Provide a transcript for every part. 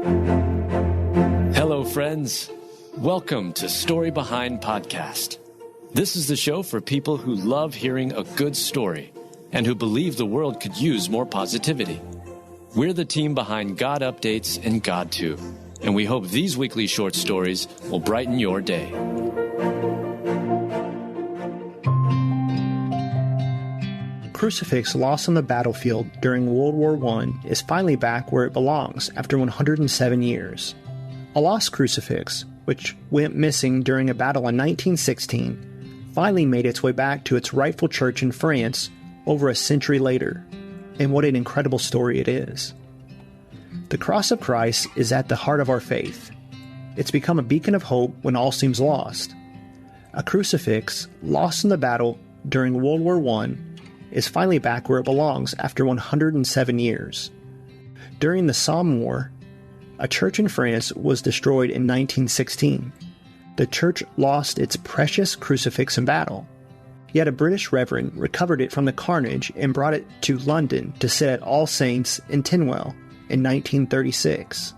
Hello, friends. Welcome to Story Behind Podcast. This is the show for people who love hearing a good story and who believe the world could use more positivity. We're the team behind GodUpdates and God2, and we hope these weekly short stories will brighten your day. Crucifix, lost on the battlefield during World War I, is finally back where it belongs after 107 years. A lost crucifix, which went missing during a battle in 1916, finally made its way back to its rightful church in France over a century later. And what an incredible story it is. The cross of Christ is at the heart of our faith. It's become a beacon of hope when all seems lost. A crucifix, lost in the battle during World War I, is finally back where it belongs after 107 years. During the Somme War, a church in France was destroyed in 1916. The church lost its precious crucifix in battle. Yet a British reverend recovered it from the carnage and brought it to London to sit at All Saints in Tinwell in 1936.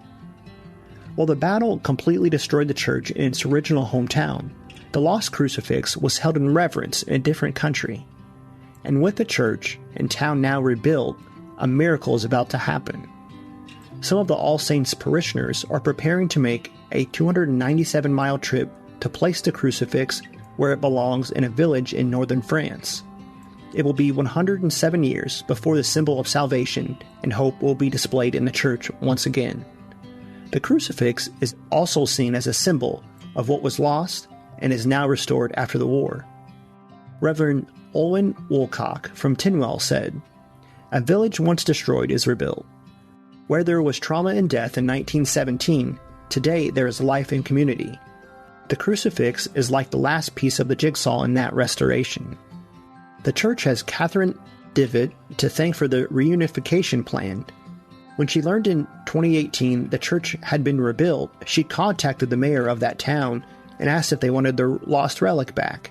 While the battle completely destroyed the church in its original hometown, the lost crucifix was held in reverence in a different country. And with the church and town now rebuilt, a miracle is about to happen. Some of the All Saints parishioners are preparing to make a 297-mile trip to place the crucifix where it belongs in a village in northern France. It will be 107 years before the symbol of salvation and hope will be displayed in the church once again. The crucifix is also seen as a symbol of what was lost and is now restored after the war. Reverend Owen Woolcock from Tinwell said, "A village once destroyed is rebuilt. Where there was trauma and death in 1917, today there is life and community. The crucifix is like the last piece of the jigsaw in that restoration." The church has Catherine Divitt to thank for the reunification plan. When she learned in 2018 the church had been rebuilt, she contacted the mayor of that town and asked if they wanted their lost relic back.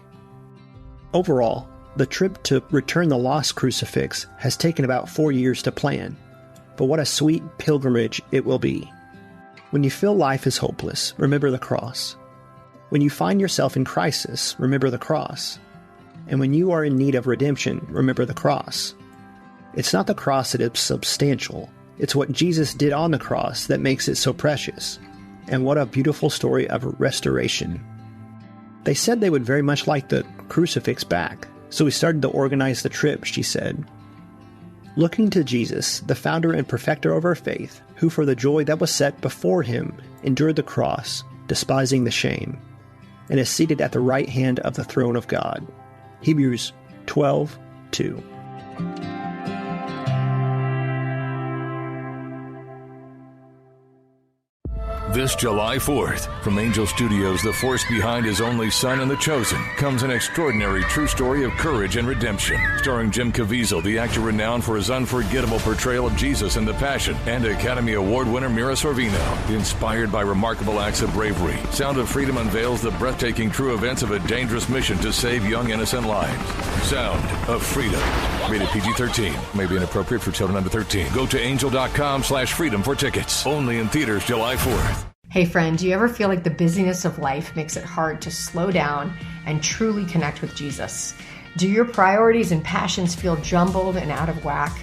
Overall, the trip to return the lost crucifix has taken about 4 years to plan. But what a sweet pilgrimage it will be. When you feel life is hopeless, remember the cross. When you find yourself in crisis, remember the cross. And when you are in need of redemption, remember the cross. It's not the cross that is substantial. It's what Jesus did on the cross that makes it so precious. And what a beautiful story of restoration. They said they would very much like the crucifix back, so we started to organize the trip, she said. Looking to Jesus, the founder and perfecter of our faith, who for the joy that was set before him endured the cross, despising the shame, and is seated at the right hand of the throne of God. Hebrews 12:2. This July 4th, from Angel Studios, the force behind His Only Son and The Chosen, comes an extraordinary true story of courage and redemption. Starring Jim Caviezel, the actor renowned for his unforgettable portrayal of Jesus in The Passion, and Academy Award winner Mira Sorvino. Inspired by remarkable acts of bravery, Sound of Freedom unveils the breathtaking true events of a dangerous mission to save young innocent lives. Sound of Freedom. Rated PG-13. May be inappropriate for children under 13. Go to angel.com/freedom for tickets. Only in theaters July 4th. Hey friend, do you ever feel like the busyness of life makes it hard to slow down and truly connect with Jesus? Do your priorities and passions feel jumbled and out of whack?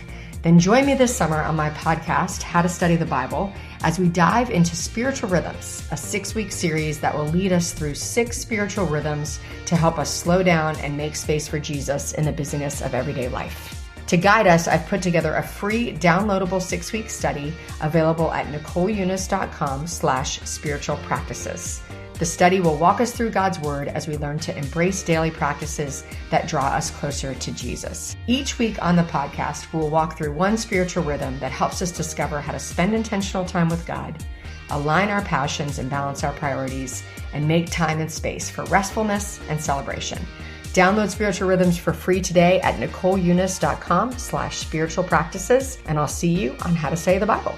Then join me this summer on my podcast, How to Study the Bible, as we dive into Spiritual Rhythms, a 6-week series that will lead us through 6 spiritual rhythms to help us slow down and make space for Jesus in the busyness of everyday life. To guide us, I've put together a free downloadable 6-week study available at NicoleEunice.com/spiritual practices. The study will walk us through God's Word as we learn to embrace daily practices that draw us closer to Jesus. Each week on the podcast, we'll walk through one spiritual rhythm that helps us discover how to spend intentional time with God, align our passions and balance our priorities, and make time and space for restfulness and celebration. Download Spiritual Rhythms for free today at NicoleEunice.com/spiritual practices, and I'll see you on How to Study the Bible.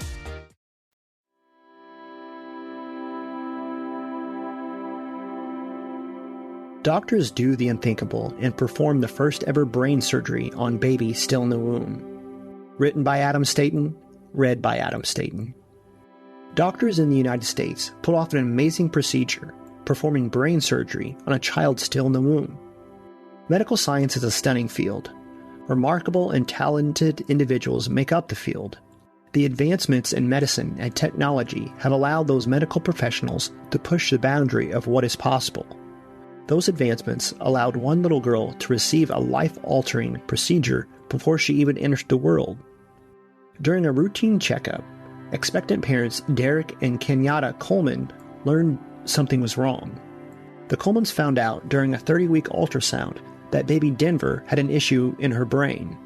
Doctors do the unthinkable and perform the first ever brain surgery on baby still in the womb. Written by Adam Staten, read by Adam Staten. Doctors in the United States pulled off an amazing procedure, performing brain surgery on a child still in the womb. Medical science is a stunning field. Remarkable and talented individuals make up the field. The advancements in medicine and technology have allowed those medical professionals to push the boundary of what is possible. Those advancements allowed one little girl to receive a life-altering procedure before she even entered the world. During a routine checkup, expectant parents Derek and Kenyatta Coleman learned something was wrong. The Colemans found out during a 30-week ultrasound that baby Denver had an issue in her brain.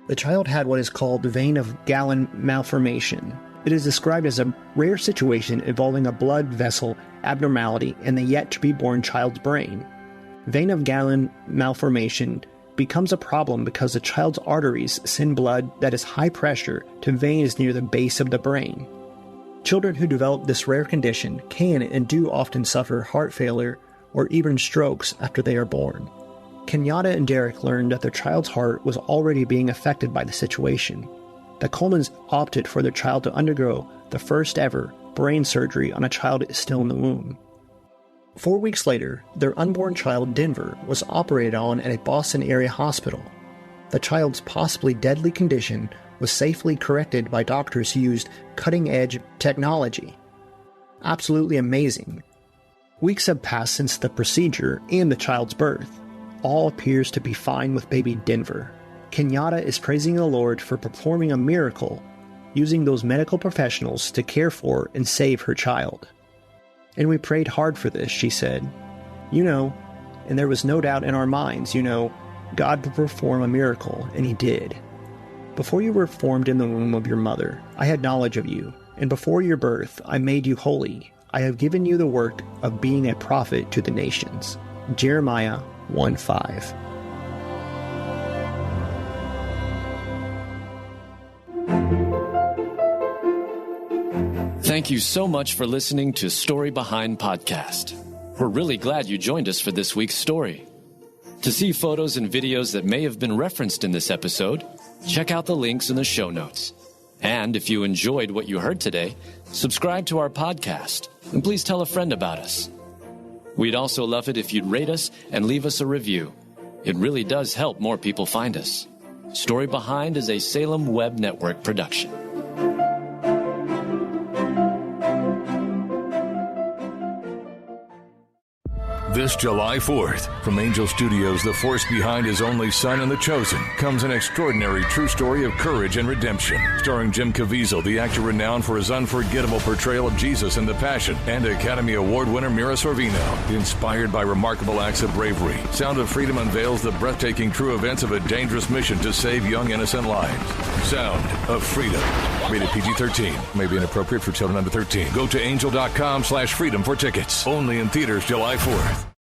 The child had what is called vein of Galen malformation. It is described as a rare situation involving a blood vessel abnormality in the yet-to-be-born child's brain. Vein of Galen malformation becomes a problem because the child's arteries send blood that is high pressure to veins near the base of the brain. Children who develop this rare condition can and do often suffer heart failure or even strokes after they are born. Kenyatta and Derek learned that their child's heart was already being affected by the situation. The Colemans opted for their child to undergo the first ever brain surgery on a child still in the womb. 4 weeks later, their unborn child Denver was operated on at a Boston area hospital. The child's possibly deadly condition was safely corrected by doctors who used cutting-edge technology. Absolutely amazing. Weeks have passed since the procedure and the child's birth. All appears to be fine with baby Denver. Kenyatta is praising the Lord for performing a miracle, using those medical professionals to care for and save her child. And we prayed hard for this, she said. And there was no doubt in our minds, God would perform a miracle, and he did. Before you were formed in the womb of your mother, I had knowledge of you, and before your birth, I made you holy. I have given you the work of being a prophet to the nations. Jeremiah 1:5. Thank you so much for listening to Story Behind Podcast. We're really glad you joined us for this week's story. To see photos and videos that may have been referenced in this episode, check out the links in the show notes. And if you enjoyed what you heard today, subscribe to our podcast, and please tell a friend about us. We'd also love it if you'd rate us and leave us a review. It really does help more people find us. Story Behind is a Salem Web Network production. This July 4th, from Angel Studios, the force behind His only Son and the Chosen, comes an extraordinary true story of courage and redemption. Starring Jim Caviezel, the actor renowned for his unforgettable portrayal of Jesus in The Passion, and Academy Award winner Mira Sorvino. Inspired by remarkable acts of bravery, Sound of Freedom unveils the breathtaking true events of a dangerous mission to save young innocent lives. Sound of Freedom. Rated PG-13. May be inappropriate for children under 13. Go to angel.com/freedom for tickets. Only in theaters July 4th.